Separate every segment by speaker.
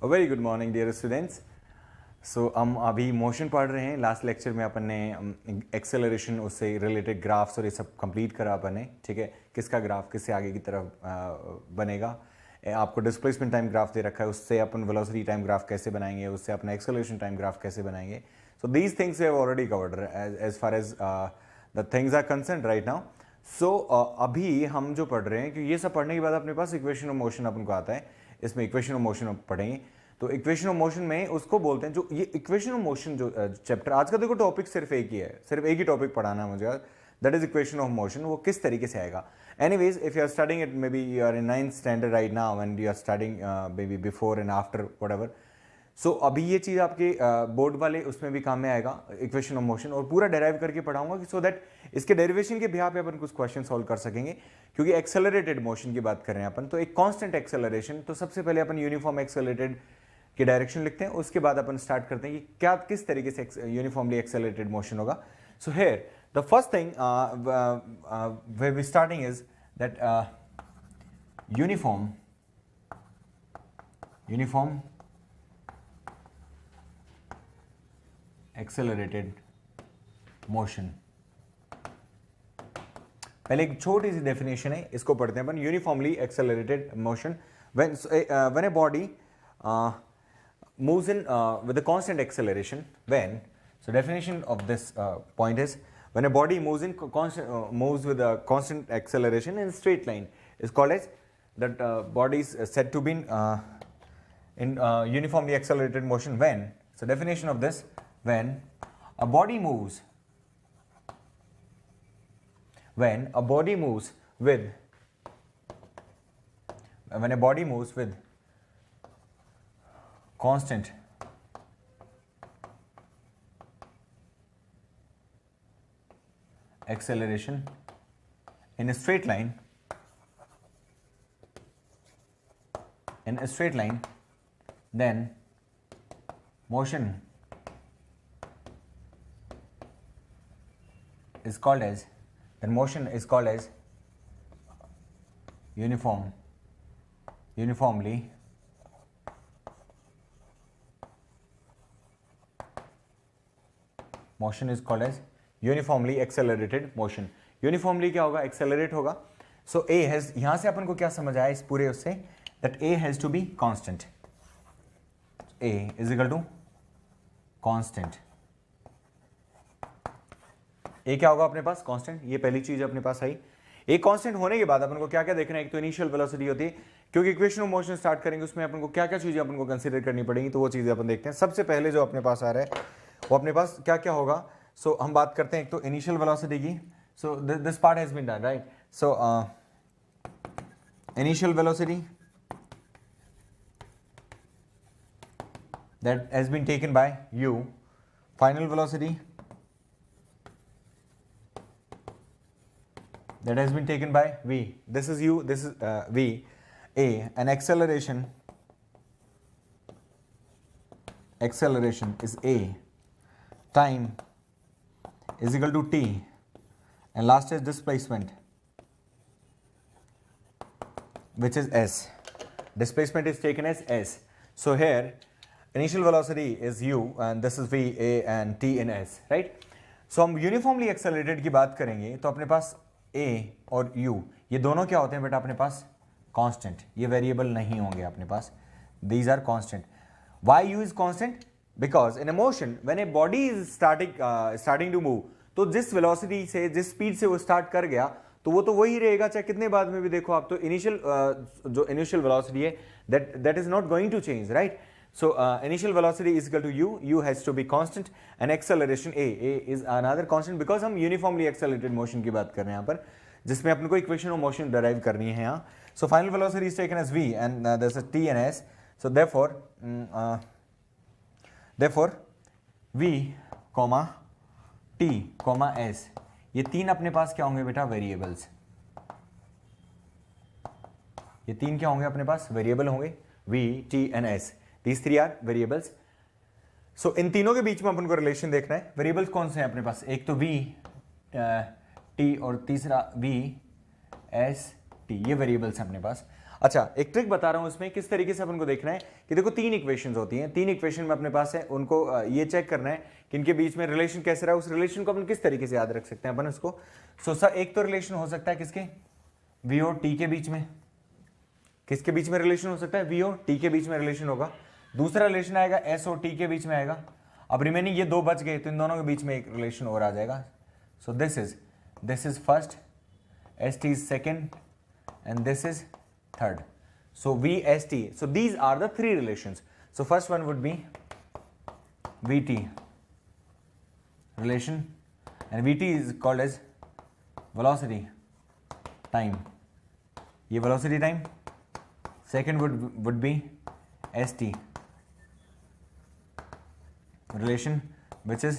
Speaker 1: Very good morning dear students. So हम अभी motion पढ़ रहे हैं। लास्ट लेक्चर में अपन ने एक्सेलरेशन उससे रिलेटेड ग्राफ्स और ये सब कंप्लीट करा अपन ने, ठीक है। किसका ग्राफ किससे आगे की तरफ बनेगा, आपको डिस्प्लेसमेंट टाइम ग्राफ दे रखा है, उससे अपन वेलोसिटी टाइम ग्राफ कैसे बनाएंगे, उससे अपना एक्सेलरेशन टाइम ग्राफ कैसे बनाएंगे। So these things we have already covered as far as the things are concern right now. So अभी हम जो पढ़ रहे हैं कि ये सब पढ़ने के बाद अपने पास इक्वेशन ऑफ मोशन अपन को आता है। इसमें इक्वेशन ऑफ मोशन पढ़ेंगे तो इक्वेशन ऑफ मोशन में उसको बोलते हैं, जो ये इक्वेशन ऑफ मोशन जो चैप्टर आज का देखो टॉपिक सिर्फ एक ही है, सिर्फ एक ही टॉपिक पढ़ाना है मुझे, that is equation of motion. वो किस तरीके से आएगा। Anyways if you are studying it, maybe you are in 9th standard right now and you are studying maybe before and after whatever. So अभी ये चीज़ आपके board वाले उसमें भी काम में आएगा, इक्वेशन ऑफ मोशन, और पूरा डेराइव करके पढ़ाऊंगा कि सो दैट इसके डेरिवेशन के बिहाफ पे अपन कुछ क्वेश्चन सॉल्व कर सकेंगे। क्योंकि एक्सेलरेटेड मोशन की बात कर रहे हैं अपन, तो एक कांस्टेंट एक्सेलरेशन, तो सबसे पहले अपन यूनिफॉर्म एक्सेलरेटेड की डायरेक्शन लिखते हैं, उसके बाद अपन स्टार्ट करते हैं कि क्या किस तरीके से यूनिफॉर्मली एक्सेलरेटेड मोशन होगा। So here the first thing where we starting is that uniform accelerated motion. पहले एक छोटी सी डेफिनेशन है, इसको पढ़ते हैं अपन। Uniformly accelerated motion when a body moves in with a constant acceleration when, so definition of this point is when a body moves with a constant acceleration in a straight line is called as that body is said to be in uniformly accelerated motion when, so definition of this, when a body moves with constant acceleration in a straight line, then motion is called as uniformly motion is called as uniformly accelerated motion. Uniformly क्या होगा, accelerate होगा। सो A has, यहां से अपन को क्या समझ आया इस पूरे उससे, that A has to be constant. A is equal to constant. A क्या होगा अपने पास, कांस्टेंट। ये पहली चीज अपने पास आई। ए कांस्टेंट होने के बाद अपन को क्या क्या देखना है, एक तो इनिशियल वेलोसिटी होती है, क्योंकि इक्वेशन ऑफ मोशन स्टार्ट करेंगे उसमें अपन को क्या क्या चीजें अपन को कंसीडर करनी पड़ेंगी, तो वो चीजें अपन देखते हैं। सबसे पहले जो अपने पास आ रहा है वो अपने पास क्या क्या होगा। सो हम बात करते हैं एक तो इनिशियल वेलोसिटी की। So this part has been done right. So initial velocity that has been taken by u, final velocity that has been taken by v, this is u, this is v, a, and acceleration is a, time is equal to t, and last is displacement, which is s. Displacement is taken as s. So here initial velocity is u and this is v, a and t in s, right? So हम uniformly accelerated की बात करेंगे तो अपने पास a और u ये दोनों क्या होते हैं बेटा अपने पास, कांस्टेंट। ये वेरिएबल नहीं होंगे अपने पास, these are constant. Why u is constant? Because in a motion when a body is starting to move, तो जिस वेलोसिटी से, जिस स्पीड से वो स्टार्ट कर गया तो वो तो वही रहेगा चाहे कितने बाद में भी देखो आप। तो इनिशियल जो इनिशियल वेलोसिटी है that is not going to change, right? So initial velocity is equal to u has to be constant, and acceleration a is another constant, because हम uniformly accelerated motion की बात कर रहे हैं यहाँ पर, जिसमें अपन को equation of motion derive करनी है यहाँ। So final velocity is taken as v and there's a t and s. So therefore v, t, s, ये तीन अपने पास क्या होंगे बेटा, वेरिएबल्स। ये तीन क्या होंगे अपने पास, वेरिएबल होंगे, v, t and s. These three are variables. So इन तीनों के बीच में अपन को रिलेशन देखना है। वेरिएबल्स कौन से हैं अपने पास, एक तो v, t और तीसरा v, s, t, ये वेरिएबल्स हैं अपने पास। अच्छा, एक ट्रिक बता रहा हूं इसमें किस तरीके से अपन को देखना है कि देखो 3 इक्वेशंस होती हैं, 3 इक्वेशन में अपने पास है, उनको ये चेक करना है कि इनके बीच में रिलेशन कैसे रहा, उस रिलेशन को अपन किस तरीके से याद रख सकते हैं अपन उसको। सो सर एक तो रिलेशन हो सकता है किसके, वी और टी के बीच में, किसके बीच में रिलेशन हो सकता है, वी और टी के बीच में रिलेशन होगा। दूसरा रिलेशन आएगा एस और टी के बीच में आएगा। अब रिमेनिंग ये 2 बच गए तो इन दोनों के बीच में एक रिलेशन और आ जाएगा। सो this is first, S T is second and this is third. So VST. So these are the 3 relations. So first one would be VT relation, and VT is called as velocity time. ये velocity time. Second would be ST relation, which is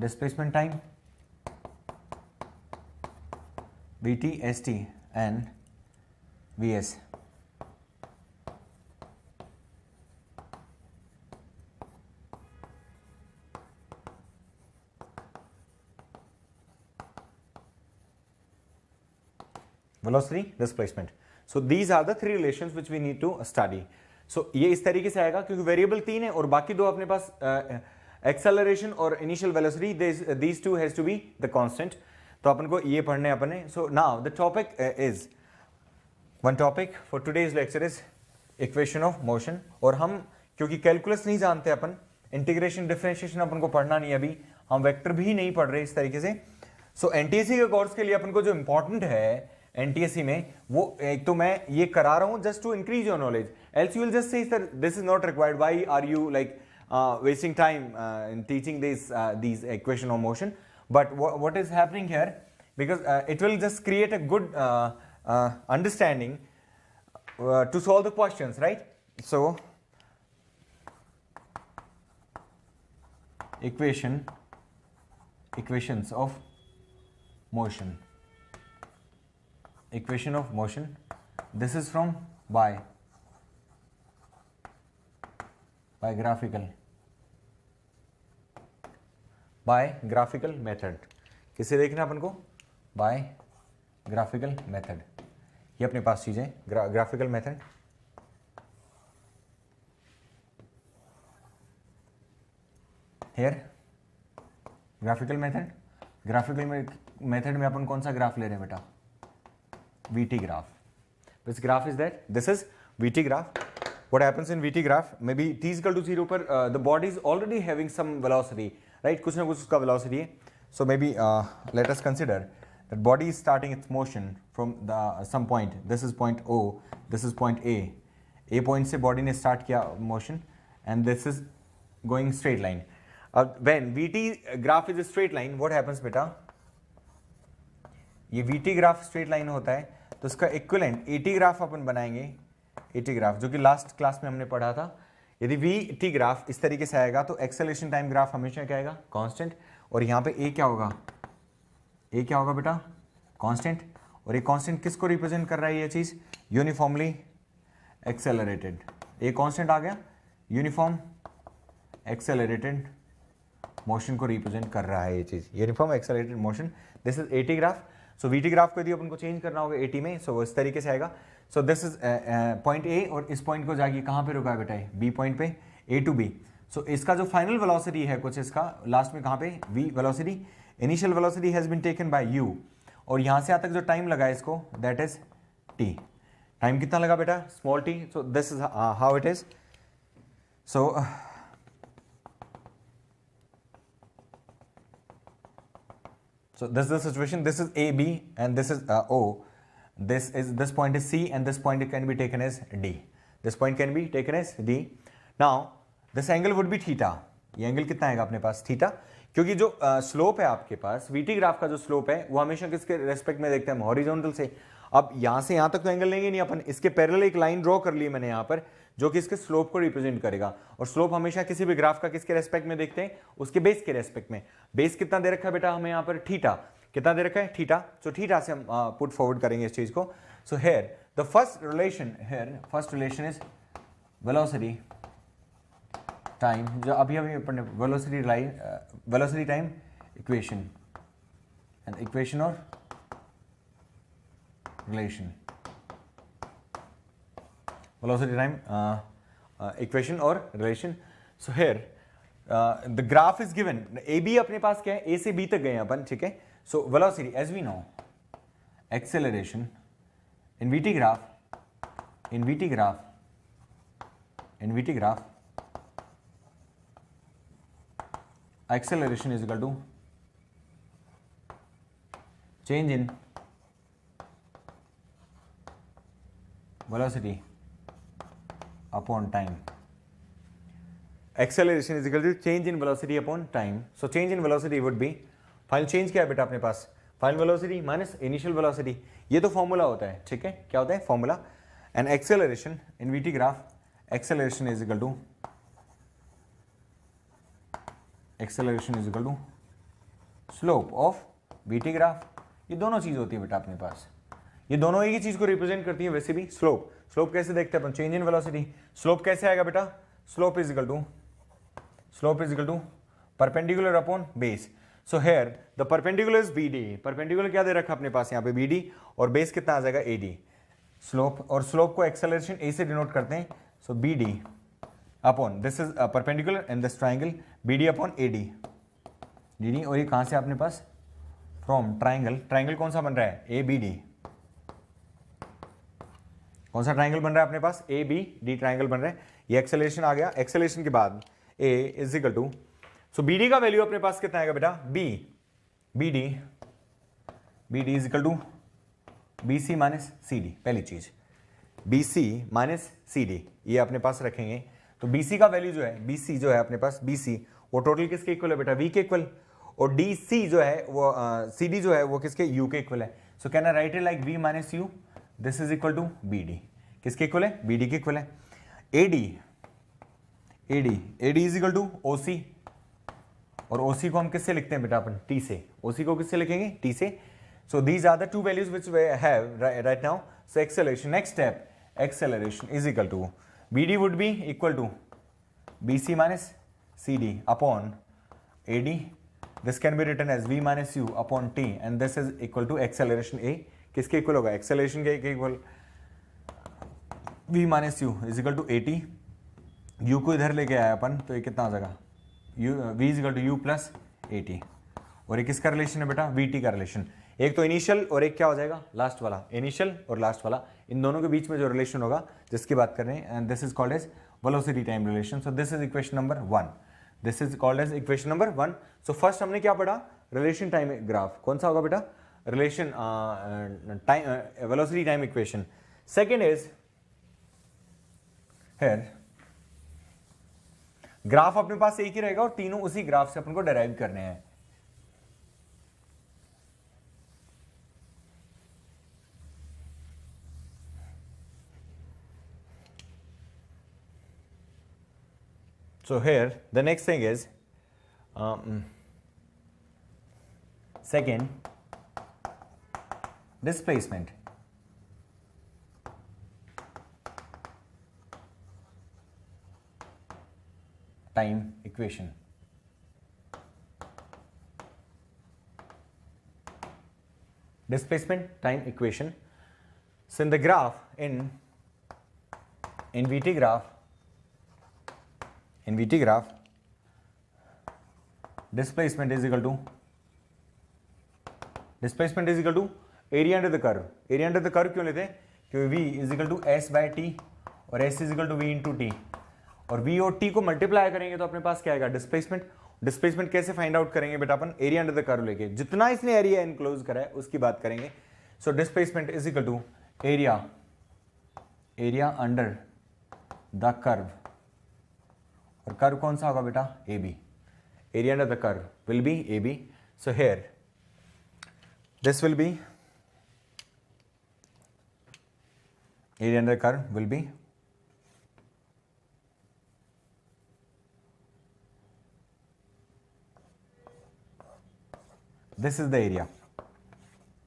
Speaker 1: displacement time, VT, ST and VS. Velocity, displacement. So these are the 3 relations which we need to study. So ये इस तरीके से आएगा क्योंकि variable 3 है और बाकी 2 अपने पास एक्सेलरेशन और initial velocity, these two has to be the constant. तो अपन को ये पढ़ने अपने। So now the topic is, one topic for today's lecture is equation of motion. और हम क्योंकि कैलकुलस नहीं जानते अपन, इंटीग्रेशन डिफरेंशिएशन अपन को पढ़ना नहीं, अभी हम वेक्टर भी नहीं पढ़ रहे इस तरीके से। सो एनटीएससी के कोर्स के लिए अपन को जो इंपॉर्टेंट है एनटीएससी में, वो एक तो मैं ये करा रहा हूं just to increase your knowledge, else you will just say this is not required, why are you like wasting time in teaching these equation of motion. But what is happening here, because it will just create a good understanding to solve the questions, right? So equations of motion, equation of motion, this is from by graphical method. किसे देखना अपन को, bye graphical method. ये अपने पास चीजें graphical method, here graphical method. Graphical method में अपन कौन सा graph ले रहे हैं बेटा, VT graph. Which graph is that? This is VT graph. What happens in VT graph? Maybe t is equal to 0 पर the body is already having some velocity, right? कुछ ना कुछ उसका velocity है. So maybe let us consider that body is starting its motion from some point. This is point O. This is point A. A point से body ने start किया motion, and this is going straight line. When VT graph is a straight line, what happens बेटा? ये VT graph straight line होता है, तो उसका equivalent AT graph अपन बनाएंगे। AT ग्राफ जो कि लास्ट क्लास में हमने पढ़ा था। यदि VT ग्राफ इस तरीके से आएगा तो एक्सेलरेशन टाइम ग्राफ हमेशा क्या आएगा, कांस्टेंट। और यहाँ पे A क्या होगा, A क्या होगा बेटा, कांस्टेंट। और ये कांस्टेंट किसको रिप्रेजेंट कर रहा है, ये चीज यूनिफॉर्मली एक्सेलरेटेड। ए कांस्टेंट आ गया, यूनिफॉर्म एक्सेलरेटेड मोशन को रिप्रेजेंट कर रहा है ये चीज, uniform accelerated motion. This is AT graph. So VT graph को यदि अपन को चेंज करना होगा AT में, सो इस तरीके से आएगा। सो दिस इज पॉइंट A, और इस पॉइंट को जाके कहाँ पे रुका है बेटा, B पॉइंट पे, A to B। सो इसका जो फाइनल वेलोसिटी है कुछ इसका लास्ट में कहाँ पे, V velocity. Initial velocity has been taken by U, और यहाँ से यहाँ तक जो टाइम लगा इसको, दैट इज T। टाइम कितना लगा बेटा, small t। So this is how it is. So this is the situation. This is AB and this is O. This point is C and this point can be taken as D. This point can be taken as D. Now this angle would be theta. ये angle कितना आएगा अपने पास, theta. क्योंकि जो slope है आपके पास, VT graph का जो स्लोप है वो हमेशा किसके रेस्पेक्ट में देखते हैं हम, हॉरिजॉन्टल से। अब यहां से यहां तक तो एंगल लेंगे नहीं अपन, इसके पैरेलल एक लाइन ड्रॉ कर ली मैंने यहां पर, जो कि इसके स्लोप को रिप्रेजेंट करेगा। और स्लोप हमेशा किसी भी ग्राफ का किसके रेस्पेक्ट में देखते हैं, उसके बेस के रेस्पेक्ट में। बेस कितना दे रखा है बेटा हमें यहाँ पर, थीटा। कितना दे रखा है, थीटा। सो थीटा से हम पुट फॉरवर्ड करेंगे इस चीज को। So here the first relation is velocity time, जो अभी अपन velocity time equation and equation और relation, velocity time equation or relation. So here the graph is given, AB अपने पास क्या है, A से B तक गए हैं अपन, ठीक है. So velocity as we know, acceleration in VT graph, acceleration is equal to change in velocity upon time. Acceleration is equal to change in velocity upon time. So change in velocity would be, final change क्या है बेटा अपने पास, final velocity minus initial velocity, ये तो formula होता है, ठीक है. क्या होता है formula. And acceleration in VT graph, acceleration is equal to slope of VT graph. ये दोनों चीज होती है बेटा अपने पास, ये दोनों एक ही चीज को रिप्रेजेंट करती है. वैसे भी स्लोप कैसे देखते हैं अपन, चेंज इन वेलोसिटी. स्लोप कैसे आएगा बेटा, slope is equal to perpendicular upon base. So here the perpendicular is BD, perpendicular क्या दे रखा अपने पास यहाँ पे BD, और बेस कितना आ जाएगा AD. स्लोप, और स्लोप को एक्सेलरेशन A से डिनोट करते हैं. सो BD upon, this is perpendicular and this triangle, BD upon AD. और ये कहाँ से अपने पास, फ्रॉम ट्राइंगल कौन सा बन रहा है, ABD. कौन सा ट्राइंगल बन रहा है अपने पास, ABD ट्राइंगल बन रहा है. ये एक्सेलरेशन आ गया. एक्सेलरेशन के बाद A is equal to, so BD का वैल्यू अपने पास कितना आएगा बेटा, BD is equal to BC minus CD. पहली चीज BC माइनस CD ये अपने पास रखेंगे. तो BC का वैल्यू जो है, BC जो है अपने पास, BC वो टोटल किसके इक्वल है बेटा, V के इक्वल. और DC जो है वो CD जो है वो किसके, U के इक्वल है. So can I write it like V minus U, this is equal to BD. किसके इक्वल है, BD के इक्वल है. AD is equal to OC, और OC को हम किससे लिखते हैं बेटा अपन, T से. OC को किससे लिखेंगे, T से. So these are the two values which we have right now. So acceleration, next step, acceleration is equal to BD would be equal to BC minus CD upon AD. This can be written as V minus U upon T, and this is equal to acceleration A. किसके equal होगा, acceleration के equal, V minus U is equal to AT. U को इधर लेके आया अपन, तो ये कितना आ जाएगा, V is equal to U plus AT. और ये किसका रिलेशन है बेटा, VT का रिलेशन. एक तो इनिशियल और एक क्या हो जाएगा, लास्ट वाला. इनिशियल और लास्ट वाला, इन दोनों के बीच में जो रिलेशन होगा जिसकी बात कर रहे हैं, and this is called as velocity time relation. So this is equation number 1. So first हमने क्या पढ़ा, रिलेशन टाइम ग्राफ. कौन सा होगा बेटा, relation time, velocity time equation. Second is here, graph अपने पास एक ही रहेगा और तीनों उसी ग्राफ से अपन को डेराइव करने हैं. So here the next thing is second, displacement. Time equation. Displacement time equation. So in the graph, in VT graph, displacement is equal to area under the curve. area under the curve क्यों लेते हैं, क्योंकि V is equal to S by T और S is equal to V into T, और V और T को multiply करेंगे तो अपने पास क्या आएगा, डिस्प्लेसमेंट. डिस्प्लेसमेंट कैसे फाइंड आउट करेंगे बेटा अपन, एरिया अंडर द कर्व लेके, जितना इसने एरिया इनक्लोज करा है उसकी बात करेंगे. So displacement is equal to area under the curve, और कर्व कौन सा होगा बेटा, AB. Area under the curve will be AB. So here this will be area under the curve will be this is the area,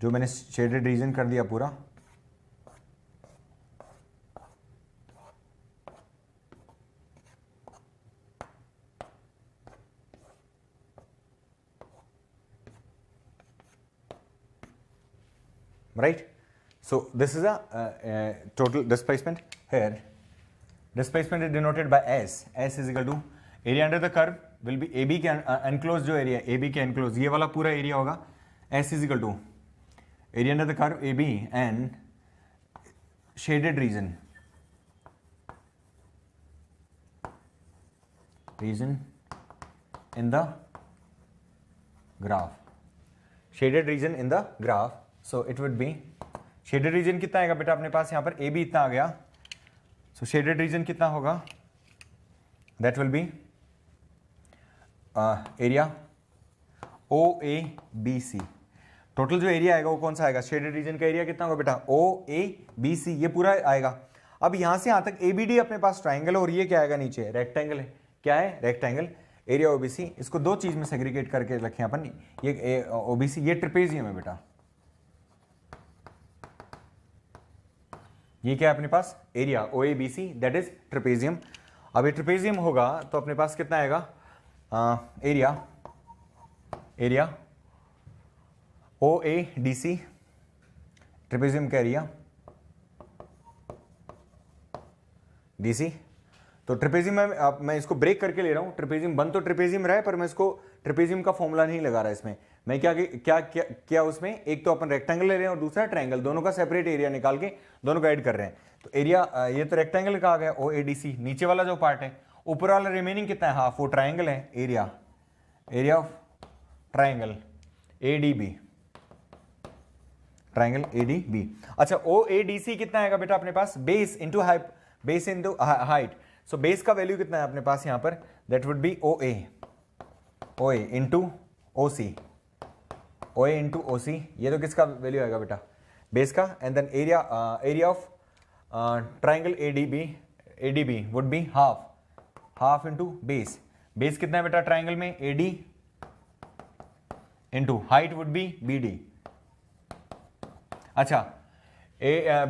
Speaker 1: जो मैंने shaded region कर दिया पूरा. right? So this is a total displacement. Here displacement is denoted by S. S is equal to area under the curve will be AB के enclosed जो area AB के enclosed ये वाला पूरा area होगा. S is equal to area under the curve AB and shaded region in the graph. Shaded region in the graph. So it would be shaded region कितना आएगा बेटा अपने पास यहाँ पर AB इतना आ गया. So shaded region कितना होगा? That will be area OABC. Total जो एरिया आएगा वो कौन सा आएगा? शेडेड रीजन का एरिया कितना होगा बेटा? OABC ये पूरा आएगा. अब यहां से यहां तक ABD अपने पास ट्राइंगल और ये क्या आएगा नीचे? रेक्टेंगल है. क्या है? रेक्टेंगल. Area OBC. इसको दो चीज में सेग्रीगेट करके रखें अपन. ये OBC ये ट्रेपेजियम है बेटा. ये क्या है अपने पास? Area OABC that is trapezium. अब ये ट्रेपेजियम होगा तो अपने पास कितना आएगा? एरिया OADC ट्रेपेजियम का एरिया DC. तो ट्रेपेजियम में अब मैं इसको ब्रेक करके ले रहा हूं. ट्रेपेजियम बन तो ट्रेपेजियम रहा है पर मैं इसको ट्रेपेजियम का फॉर्मूला नहीं लगा रहा इसमें. मैं क्या उसमें एक तो अपन रेक्टेंगल ले रहे हैं और दूसरा ट्रायंगल. दोनों का सेपरेट एरिया निकाल के दोनों का ऐड कर रहे हैं. तो एरिया ये तो रेक्टेंगल का आ गया OADC. नीचे वाला जो पार्ट है ऊपर वाला रिमेनिंग कितना है? हाफ. वो ट्रायंगल है. Area of triangle ADB. Triangle ADB. अच्छा OADC कितना आएगा बेटा अपने पास? Base into height. So base का वैल्यू कितना है अपने पास यहां पर? That would be OA into OC. OA into OC ये तो किसका वैल्यू आएगा बेटा? बेस का. And then area of triangle ADB would be half into base. Base कितना है बेटा ट्रायंगल में? AD into height would be BD. अच्छा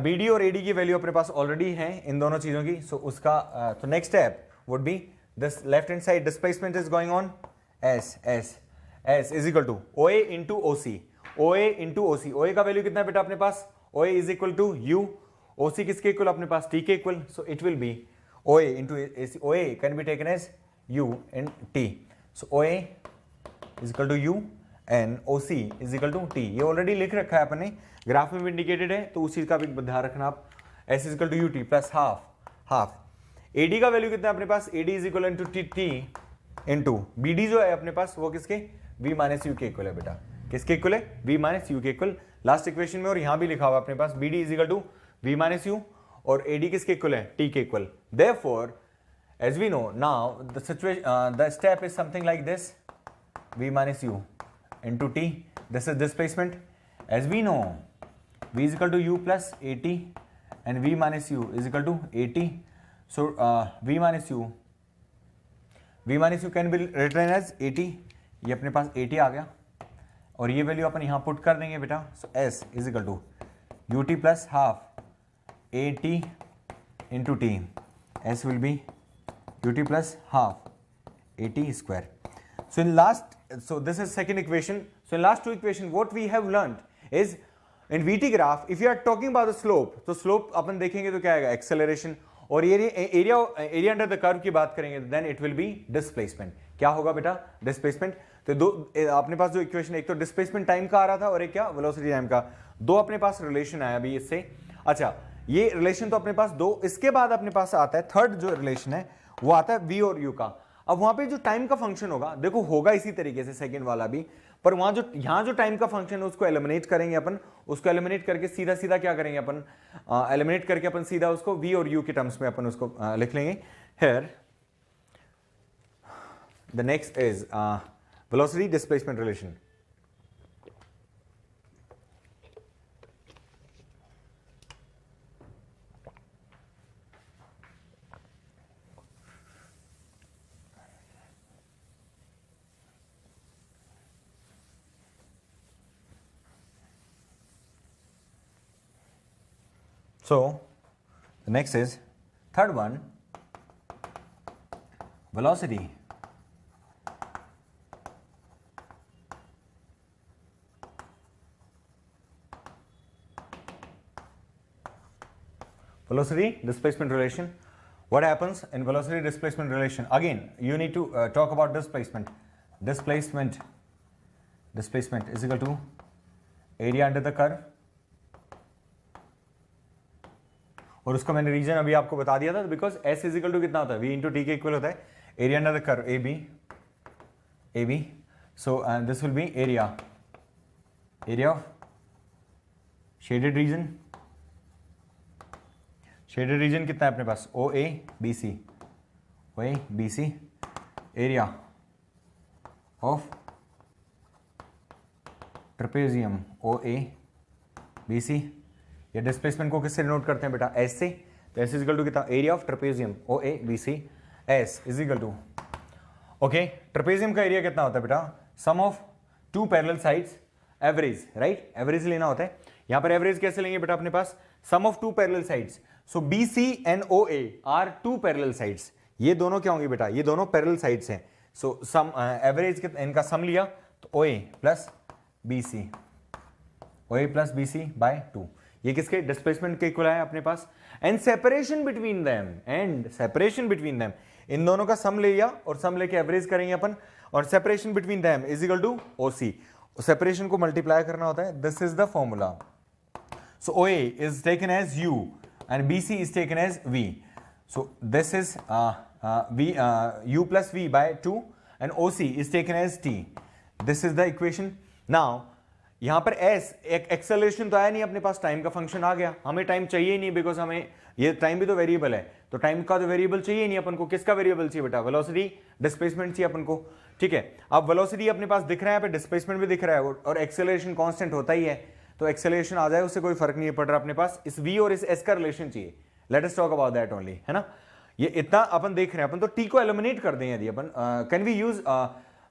Speaker 1: BD और AD की वैल्यू अपने पास ऑलरेडी है इन दोनों चीजों की. सो उसका तो next step would be this left hand side displacement is going on S is equal to OA into OC. OA into OC. OA का वैल्यू कितना है बेटा अपने पास? OA is equal to U. OC किसके equal अपने पास? T के equal. So it will be OA into AC. OA can be taken as U and T. So OA is equal to U and OC is equal to T. ये already लिख रखा है अपने graph में भी indicated है तो उस चीज का भी ध्यान रखना आप. S is equal to UT plus half. AD का वैल्यू कितना है अपने पास? AD is equal to T into BD जो है अपने पास वो किसके? V माइनस U के इक्वल है बेटा. किसके इक्वल है? V माइनस U के इक्वल. लास्ट इक्वेशन में और यहां भी लिखा हुआ अपने पास BD is equal to V minus U और AD किसके इक्वल है? T के equal. Therefore as we know now the step is something like this: V minus U into T. This is displacement. As we know V is equal to U plus AT and V minus U is equal to AT. So V minus U can be written as AT. ये अपने पास AT आ गया और ये value अपन यहाँ put कर देंगे बेटा. So S is equal to UT plus half AT into T. S will be UT plus half AT square. So this is second equation. So in last two equation what we have learned is in VT graph if you are talking about the slope, तो slope अपन देखेंगे तो क्या आएगा? Acceleration. और area under the curve की बात करेंगे then it will be displacement. क्या होगा बेटा? डिस्प्लेसमेंट. तो दो अपने पास जो इक्वेशन एक तो डिस्प्लेसमेंट टाइम का आ रहा था और एक क्या? वेलोसिटी टाइम का. दो अपने पास रिलेशन आया अभी इससे. अच्छा ये रिलेशन तो अपने पास दो. इसके बाद अपने पास आता है थर्ड जो रिलेशन है वो आता है V और U का. अब वहां पे जो टाइम का फंक्शन होगा देखो होगा इसी तरीके से सेकंड वाला भी, पर वहां जो यहां जो टाइम का फंक्शन है उसको एलिमिनेट करेंगे अपन. उसको एलिमिनेट करके सीधा क्या करेंगे अपन? एलिमिनेट करके अपन सीधा उसको V और U के टर्म्स में अपन उसको लिख लेंगे. Here the next is velocity displacement relation. So the next is third one, velocity velocity displacement relation. What happens in velocity displacement relation? Again, you need to talk about displacement. Displacement is equal to area under the curve. और उसका मैंने reason अभी आपको बता दिया था, because S is equal to कितना होता है, V इंटू टी के इक्वल होता है area under the curve A B. So this will be area of shaded region. Shaded region कितना है अपने पास, O A B C. Area of trapezium O A B C. ये displacement को किससे डिनोट करते हैं बेटा, एस से. तो एस इज इक्वल टू कितना, area of trapezium O A B C. S is equal to, okay, trapezium का एरिया कितना होता है बेटा, sum of two parallel sides average, right, average लेना होता है. यहां पर एवरेज कैसे लेंगे बेटा अपने पास, sum of two parallel sides. So B C and O A are two parallel sides. ये दोनों क्या होंगे बेटा, ये दोनों पैरेलल साइड्स हैं. सो सम एवरेज इनका सम लिया तो ओ ए प्लस बी सी, ओ ए प्लस बी सी बाय 2. ये किसके डिस्प्लेसमेंट के इक्वल है अपने पास. एंड सेपरेशन बिटवीन देम, इन दोनों का सम ले लिया और सम लेके एवरेज करेंगे अपन, और separation between them is equal to O C. Separation को मल्टीप्लाई करना होता है. This is the formula. So O A is taken as u and B C is taken as v. So this is v u plus v by 2 and OC is taken as t. This is the equation. Now यहां पर s एक acceleration तो आया नहीं अपने पास, time का function आ गया. हमें टाइम चाहिए ही नहीं, बिकॉज हमें ये टाइम भी तो वेरिएबल है, तो टाइम का तो वेरिएबल चाहिए नहीं अपन को. किसका वेरिएबल चाहिए बेटा, वेलोसिटी डिस्प्लेसमेंट चाहिए अपन को. ठीक है, अब वेलोसिटी अपने पास दिख रहा है, डिस्प्लेसमेंट भी दिख रहा है, और एक्सेलरेशन कांस्टेंट होता ही है, तो एक्सेलरेशन आ जाए उससे कोई फर्क नहीं पड़ रहा अपने पास. इस v और इस s का रिलेशन चाहिए. Let us talk about that only, है ना. ये इतना अपन देख रहे हैं, अपन तो t को एलिमिनेट कर दें यदि अपन. Can we use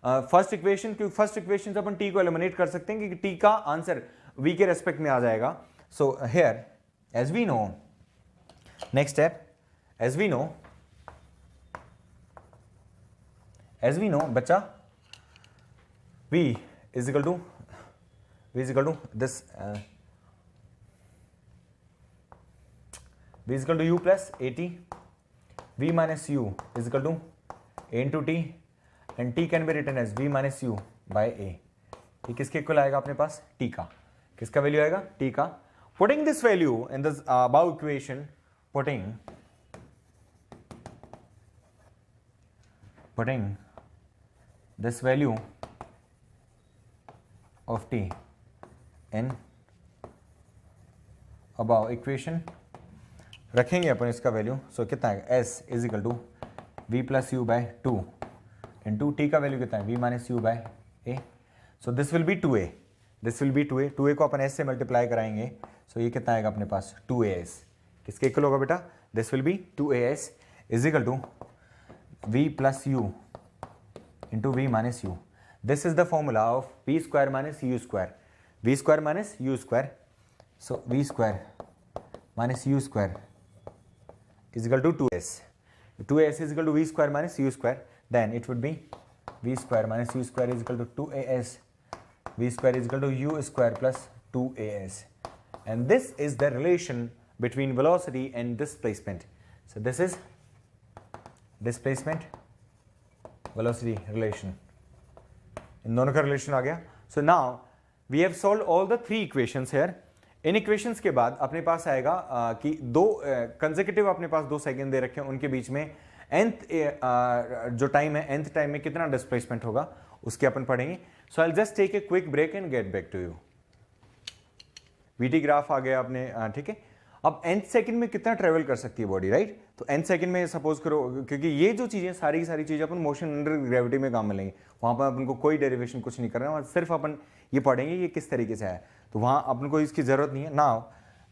Speaker 1: first equation, क्योंकि फर्स्ट इक्वेशन से अपन t को एलिमिनेट कर सकते हैं, क्योंकि t का आंसर v के रेस्पेक्ट में आ जाएगा. So here as we know, next step, as we know बच्चा, v is equal to this, v is equal to u plus at. v minus u is equal to a into t and t can be written as v minus u by a. ये किसके equal आएगा अपने पास, t का. किसका value आएगा, t का. Putting this value in this above equation, putting this value of t in above equation, रखेंगे अपन इसका वैल्यू. सो कितना है, s is equal to v plus u by 2 into t का वैल्यू कितना है, v minus u by a. So this will be 2a, 2a को अपन s से multiply कराएंगे. सो ये कितना आएगा अपने पास, 2as. किसके इक्वल होगा बेटा, this will be 2as is equal to v plus u into v minus u. This is the formula of v square minus u square, v square minus u square. So v square minus u square is equal to 2s. 2s is equal to v square minus u square. Then it would be v square minus u square is equal to 2as. v square is equal to u square plus 2as. And this is the relation between velocity and displacement. So this is displacement velocity relation. इन दोनों का relation आ गया. So now we have solved all the three equations here. In equations के बाद अपने पास आएगा कि दो consecutive अपने पास 2 सेकंड दे रखे हैं, उनके बीच में nth जो टाइम है, nth टाइम में कितना डिस्प्लेसमेंट होगा उसके अपन पढ़ेंगे. So I will just take a quick break and get back to you. VT graph आ गया अपने, ठीक है. अब nth सेकंड में कितना ट्रेवल कर सकती है बॉडी, राइट. तो nth सेकंड में सपोज करो, क्योंकि ये जो चीजें सारी की सारी चीजें अपन मोशन अंडर ग्रेविटी में काम में लेंगे, वहां पर अपन को कोई डेरिवेशन कुछ नहीं करना है, सिर्फ अपन ये पढ़ेंगे ये किस तरीके से है, तो वहां अपन को इसकी जरूरत नहीं है. Now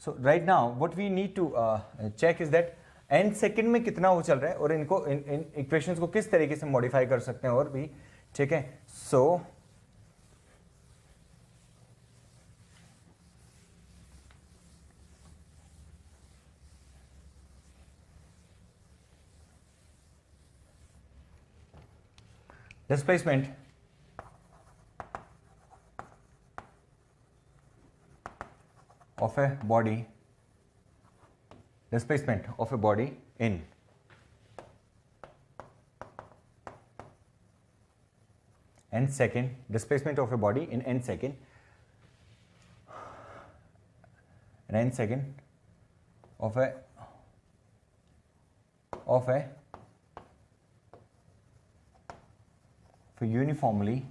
Speaker 1: so right now what we need to check is that nth second में कितना वो चल रहा है, और इनको इन इक्वेशंस को किस तरीके से मॉडिफाई कर सकते हैं और भी, ठीक है. सो displacement of a body displacement of a body in n second, displacement of a body in n second, of a uniformly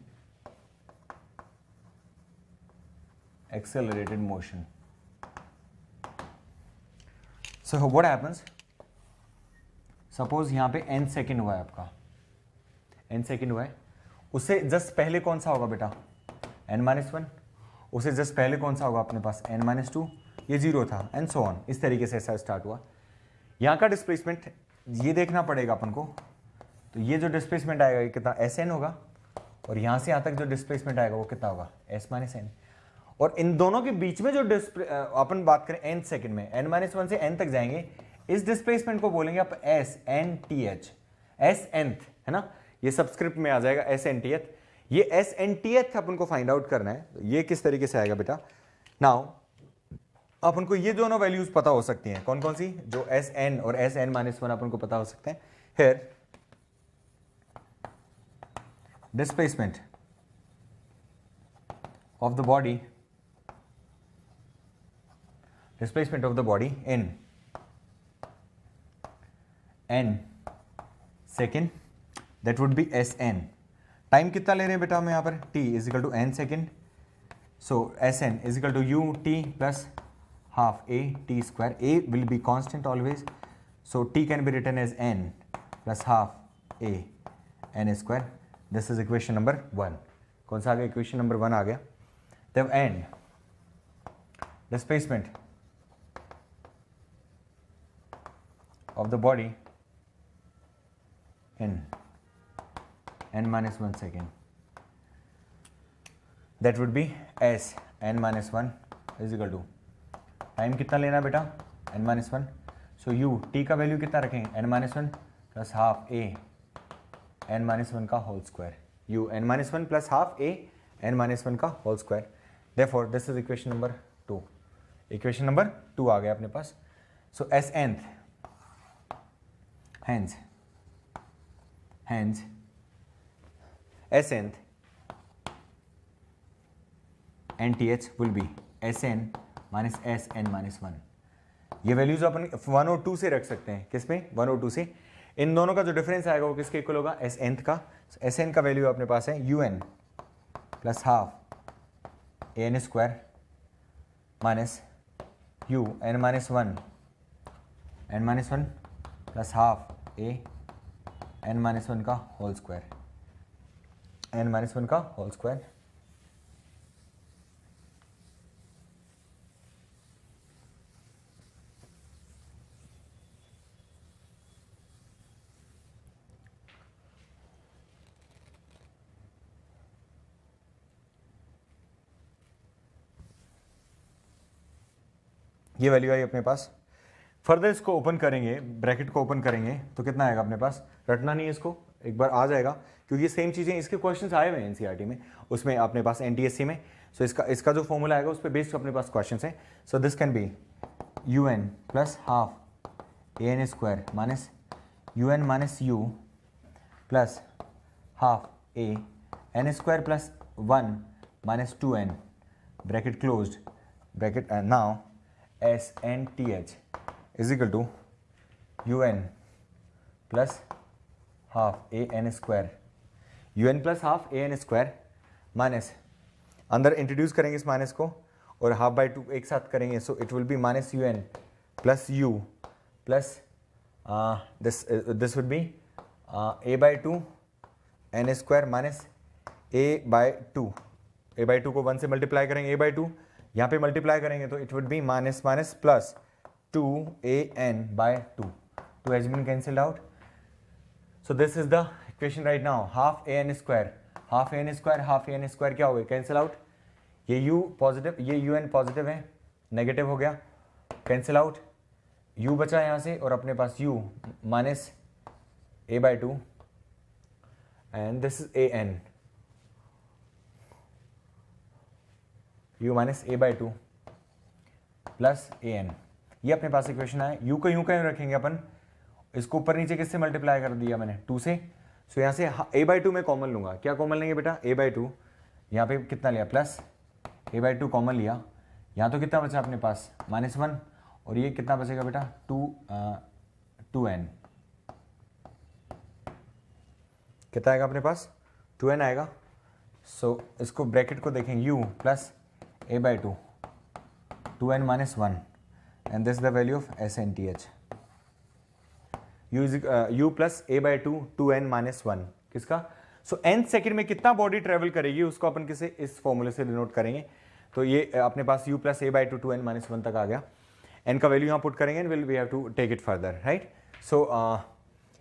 Speaker 1: accelerated motion. So what happens, suppose यहाँ पे n सेकेंड हुआ है आपका, n सेकेंड हुआ है, उससे just पहले कौन सा होगा बेटा, n-1, उससे जस्ट पहले कौन सा होगा अपने पास n-2, ये 0 था एंड सो ऑन, इस तरीके से ऐसा स्टार्ट हुआ। यहाँ का डिस्प्लेसमेंट ये देखना पड़ेगा अपन को, तो ये जो डिस्प्लेसमेंट आएगा ये कितना Sn होगा, और यहाँ से यहाँ तक जो डिस्प्लेसमेंट आएगा वो कितना होगा S-n, और इन दोनों के बीच में जो अपन बात करें n सेकंड में, n-1 से n तक जाएंगे, इस डिस्प्लेसमेंट को बोलेंगे आप SnTh, Snth है ना, ये सबस्क्रिप्ट में आ जाएगा SnTh। ये SnTh अपन को फाइंड आउट करना है, तो ये किस तरीके से आएगा बेटा, नाउ अपन को ये दोनों वैल्यूज पता हो सकती हैं, कौन कौन सी, जो Sn और Sn-1 अपन को पता हो सकते हैं। Here displacement of the body in n second, that would be Sn। Time कितना ले रहे हैं बेटा हम यहाँ पर, t is equal to n second, so Sn is equal to u t plus half a t square, a will be constant always, so t can be written as n plus half a n square। This is equation number 1। कौन सा आ गया, equation number 1 आ गया। तब and displacement of the body in n-1 second, that would be Sn-1 is equal to, time कितना लेना बेटा n-1, सो u t का वैल्यू कितना रखेंगे n-1 plus half a n-1 का whole square, u n-1 plus half a n-1 का whole square. Therefore this is equation number 2। Equation number 2 आ गया अपने पास। सो Snth hence Snth nth will be Sn minus Sn-1। ये values अपन 1 और 2 से रख सकते हैं, किसमें 1 और 2 से। इन दोनों का जो डिफरेंस आएगा वो किसके इक्वल होगा, Snth का। Sn का वैल्यू अपने पास है un plus half an square minus u n-1 plus half a n-1 का होल स्क्वायर, n-1 का होल स्क्वायर। ये वैल्यू आई अपने पास। फर्दर इसको ओपन करेंगे, ब्रैकेट को ओपन करेंगे तो कितना आएगा अपने पास, रटना नहीं है इसको, एक बार आ जाएगा क्योंकि ये सेम चीज़ें इसके क्वेश्चंस आए हुए हैं एनसीईआरटी में, उसमें अपने पास एनटीएससी में। सो इसका जो फॉर्मूला आएगा उस पर बेस्ड अपने पास क्वेश्चंस हैं। So this can B un plus half an square minus un minus u plus half a n square plus 1 minus 2n bracket closed bracket and now Snth is equal to un plus half an square, un plus half an square minus, अंदर introduce करेंगे इस minus को और half by 2 एक साथ करेंगे, सो it will B minus un plus u plus this would be a by 2 n square minus a by 2 को 1 से मल्टीप्लाई करेंगे a बाई 2, यहाँ पे मल्टीप्लाई करेंगे तो it would be minus minus plus 2an by 2 has been cancelled out. So this is the equation right now. Half an square क्या हो गया, कैंसिल आउट। ये u पॉजिटिव, ये un पॉजिटिव है, नेगेटिव हो गया, कैंसिल आउट। u बचा यहाँ से और अपने पास u minus a by 2 and this is an, u minus a by 2 plus an। ये अपने पास इक्वेशन आए, u को यूं का यूं रखेंगे अपन, इसको ऊपर नीचे किससे मल्टीप्लाई कर दिया मैंने, 2 से। सो यहाँ से a/2 में कॉमन लूंगा, क्या कॉमन लेंगे बेटा, a/2, यहाँ पे कितना लिया प्लस a/2 कॉमन लिया, यहाँ तो कितना बचा अपने पास -1, और ये कितना बचेगा बेटा 2n, कितना आएगा अपने पास 2n आएगा। सो इसको ब्रैकेट को देखेंगे u plus a/2 2n - 1 and this the value of SNTH, u plus a/2 2n - 1 किसका। सो nth सेकेंड में कितना बॉडी ट्रेवल करेगी उसको अपन किसे इस फॉर्मूले से डिनोट करेंगे। तो ये अपने पास u प्लस a/2 2n - 1 तक आ गया, n का वैल्यू यहाँ पुट करेंगे, will we have to take it further, right. So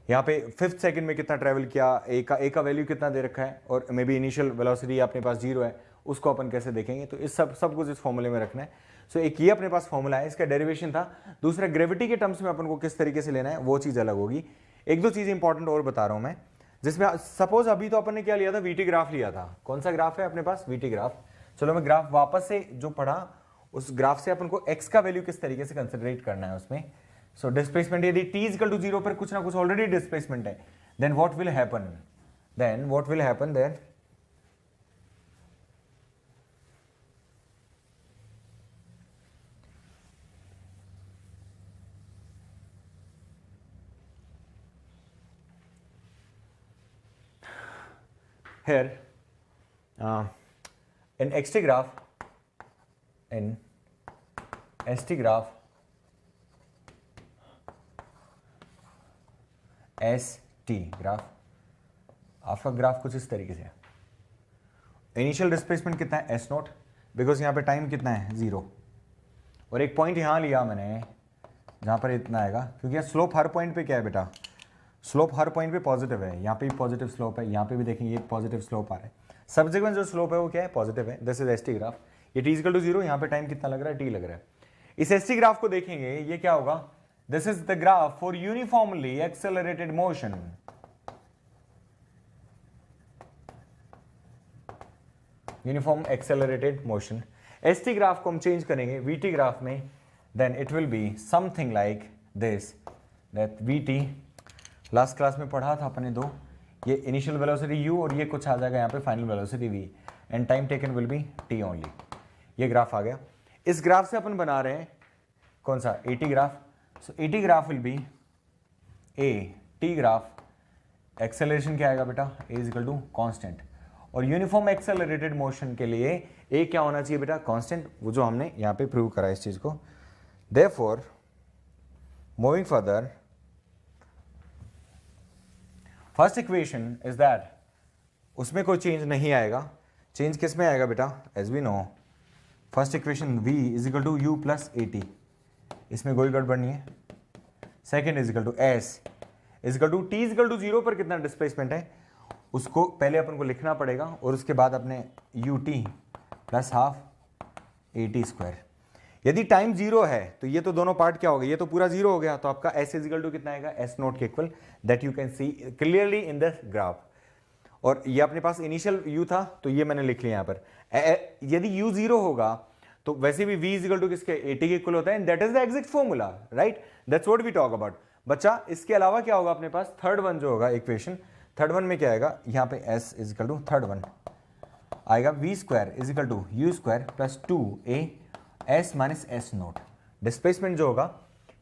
Speaker 1: यहाँ पे 5th सेकंड में कितना ट्रैवल किया, a का वैल्यू कितना दे रखा है, और मे बी इनिशियल वेलोसिटी अपने पास 0 है, उसको अपन कैसे देखेंगे, तो इस सब कुछ इस फॉर्मूले में रखना है। सो एक ये अपने पास फॉर्मूला है, इसका डेरिवेशन था। दूसरा ग्रेविटी के टर्म्स में अपन को किस तरीके से लेना है वो चीज़ अलग होगी। एक दो चीज़ इंपॉर्टेंट और बता रहा हूँ मैं, जिसमें सपोज अभी तो अपन ने क्या लिया था, VT ग्राफ लिया था। कौन सा ग्राफ है अपने पास, VT ग्राफ। चलो मैं ग्राफ वापस से जो पढ़ा उस ग्राफ से अपन को x का वैल्यू किस तरीके से कंसिडरेट करना है उसमें। सो डिस्प्लेसमेंट यदि t = 0 पर कुछ ना कुछ ऑलरेडी डिस्प्लेसमेंट है, then what will happen, then here in ST graph, आपका ग्राफ कुछ इस तरीके से है। इनिशियल डिस्प्लेसमेंट कितना है S0, बिकॉज यहाँ पे टाइम कितना है 0, और एक पॉइंट यहाँ लिया मैंने जहाँ पर इतना आएगा, क्योंकि स्लोप हर पॉइंट पे क्या है बेटा, स्लोप हर पॉइंट पे पॉजिटिव है। यहाँ पे भी पॉजिटिव स्लोप है, यहाँ पे भी देखेंगे एक पॉजिटिव स्लोप आ रहा है। सब्सिक्वेंट जो स्लोप है वो क्या है, पॉजिटिव है। This is ST graph. ये t = 0, यहाँ पे टाइम कितना लग रहा है, t लग रहा है। इस ST ग्राफ को देखेंगे, ये क्या होगा, this is the graph for uniformly accelerated motion. Uniform accelerated motion. ST graph को हम चेंज करेंगे VT ग्राफ में, then it will be something like this, that VT last class में पढ़ा था अपने दो, ये इनिशियल वेलोसिटी u और ये कुछ आ जाएगा यहाँ पे final velocity v, and time taken will be t only. ये ग्राफ आ गया। इस ग्राफ से अपन बना रहे हैं कौन सा, AT graph. So AT graph will be AT graph, acceleration क्या आएगा बेटा, a = कांस्टेंट, और यूनिफॉर्म एक्सेलरेटेड मोशन के लिए a क्या होना चाहिए बेटा, कांस्टेंट, वो जो हमने यहाँ पे प्रूव करा इस चीज को। Therefore moving further, first equation is that, उसमें कोई चेंज नहीं आएगा। चेंज किस में आएगा बेटा, as we know first equation v = u plus AT, इसमें कोई गड़बड़ नहीं है। सेकेंड s = t = 0 पर कितना डिस्प्लेसमेंट है उसको पहले अपन को लिखना पड़ेगा, और उसके बाद अपने ut प्लस हाफ AT²। यदि टाइम 0 है तो ये तो दोनों पार्ट क्या हो गए, ये तो पूरा 0 हो गया, तो आपका s = कितना आएगा, S0 के equal, that you can see clearly in the graph. और ये अपने पास इनिशियल u था तो ये मैंने लिख लिया यहाँ पर। यदि u 0 होगा तो वैसे भी v = किसके, AT के इक्वल होता है, that is the exact formula, right, that's what we talk about. बच्चा इसके अलावा क्या होगा अपने पास, थर्ड वन जो होगा इक्वेशन, थर्ड वन में क्या आएगा, यहाँ पे s = थर्ड वन आएगा v² = u² plus 2a s - S0। Displacement जो होगा,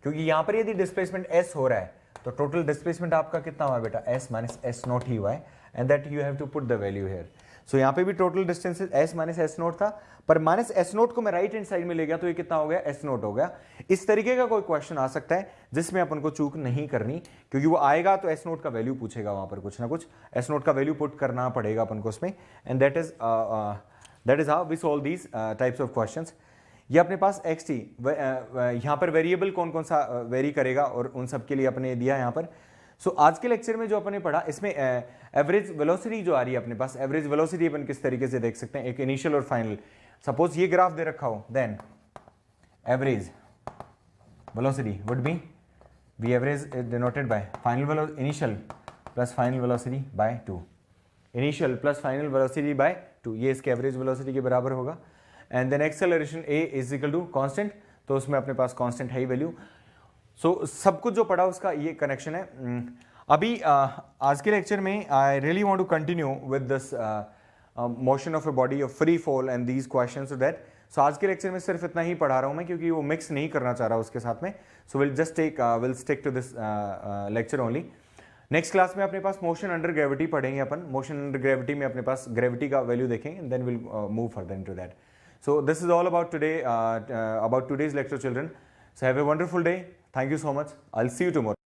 Speaker 1: क्योंकि यहां पर यदि डिस्प्लेसमेंट s हो रहा है तो टोटल डिस्प्लेसमेंट आपका कितना हुआ बेटा, s - S0 ही हुआ है, and that you have to put the value here. So यहाँ पे भी टोटल डिस्टेंस s - S0 था, पर -S0 को मैं राइट हैंड साइड में ले गया तो ये कितना हो गया, S0 हो गया। इस तरीके का कोई क्वेश्चन आ सकता है जिसमें अपन को चूक नहीं करनी, क्योंकि वो आएगा तो S0 का वैल्यू पूछेगा, वहां पर कुछ ना कुछ S0 का वैल्यू पुट करना पड़ेगा अपन को उसमें, and that is how we solve these types of questions. ये अपने पास xt, यहाँ पर वेरिएबल कौन कौन सा वेरी करेगा और उन सब के लिए अपने दिया यहाँ पर। सो आज के लेक्चर में जो अपने पढ़ा, इसमें एवरेज वेलोसिटी जो आ रही है अपने पास, एवरेज वेलोसिटी अपन किस तरीके से देख सकते हैं, एक इनिशियल और फाइनल। सपोज ये ग्राफ दे रखा हो, then average velocity would be v average denoted by final initial plus final velocity by 2, initial plus final velocity by 2, ये इसके एवरेज वेलोसिटी के बराबर होगा। And then acceleration a = constant, तो उसमें अपने पास कांस्टेंट है ही वैल्यू। सो सब कुछ जो पढ़ा उसका ये कनेक्शन है। अभी आज के लेक्चर में I really want to continue with this motion of a body of free fall and these questions that. So आज के लेक्चर में सिर्फ इतना ही पढ़ा रहा हूँ मैं, क्योंकि वो मिक्स नहीं करना चाह रहा उसके साथ में। So will just will stick to this lecture only. Next class में अपने पास मोशन अंडर ग्रेविटी पढ़ेंगे अपन। मोशन अंडर ग्रेविटी में अपने पास ग्रेविटी का वैल्यू देखेंगे, then will move further into that. So this is all about today, about today's lecture children. So have a wonderful day. Thank you so much. I will see you tomorrow.